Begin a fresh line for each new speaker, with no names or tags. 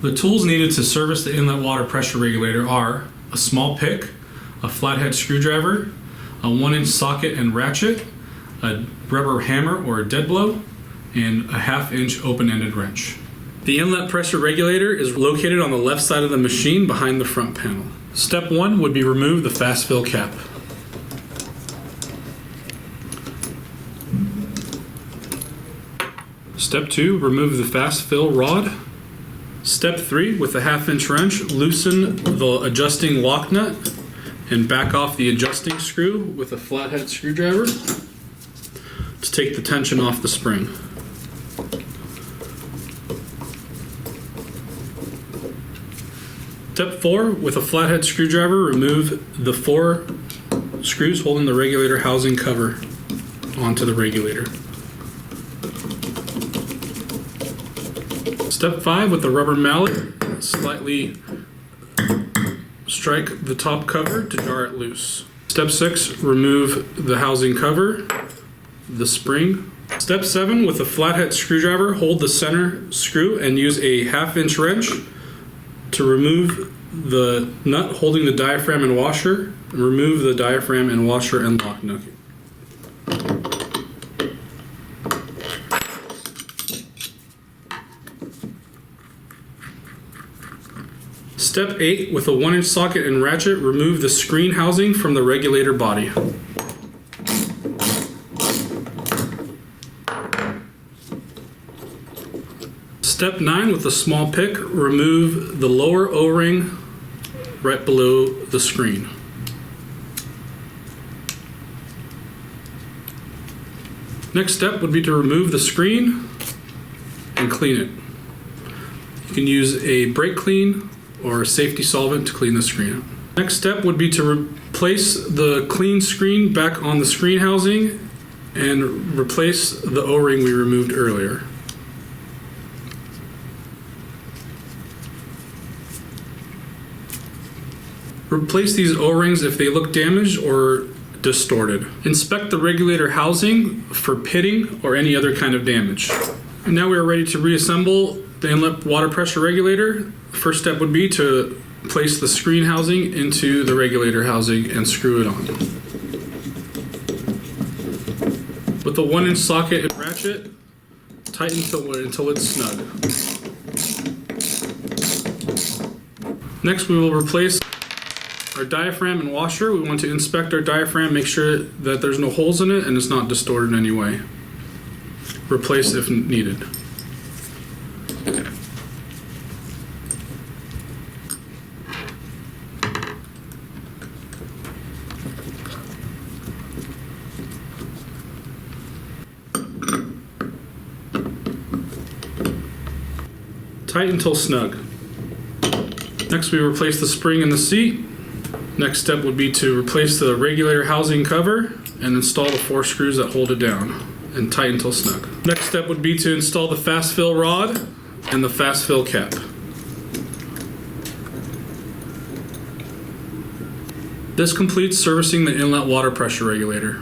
The tools needed to service the inlet water pressure regulator are a small pick, a flathead screwdriver, a 1-inch socket and ratchet, a rubber hammer or a dead blow, and a 1/2-inch open-ended wrench. The inlet pressure regulator is located on the left side of the machine behind the front panel. Step 1 would be remove the fast fill cap. Step 2, remove the fast fill rod. Step 3, with a 1/2-inch wrench, loosen the adjusting lock nut and back off the adjusting screw with a flathead screwdriver to take the tension off the spring. Step 4, with a flathead screwdriver, remove the 4 screws holding the regulator housing cover onto the regulator. Step 5, with the rubber mallet, slightly strike the top cover to jar it loose. Step 6, remove the housing cover, the spring. Step 7, with a flathead screwdriver, hold the center screw and use a 1/2-inch wrench to remove the nut holding the diaphragm and washer, and remove the diaphragm and washer and lock nut. Step 8, with a 1-inch socket and ratchet, remove the screen housing from the regulator body. Step 9, with a small pick, remove the lower O-ring right below the screen. Next step would be to remove the screen and clean it. You can use a brake clean or a safety solvent to clean the screen. Next step would be to replace the clean screen back on the screen housing and replace the O-ring we removed earlier. Replace these O-rings if they look damaged or distorted. Inspect the regulator housing for pitting or any other kind of damage. And now we are ready to reassemble the inlet water pressure regulator. First step would be to place the screen housing into the regulator housing and screw it on. With a 1-inch socket and ratchet, tighten until it's snug. Next, we will replace our diaphragm and washer. We want to inspect our diaphragm, make sure that there's no holes in it and it's not distorted in any way. Replace if needed. Tight until snug. Next, we replace the spring in the seat. Next step would be to replace the regulator housing cover and install the 4 screws that hold it down and tight until snug. Next step would be to install the fast fill rod and the fast fill cap. This completes servicing the inlet water pressure regulator.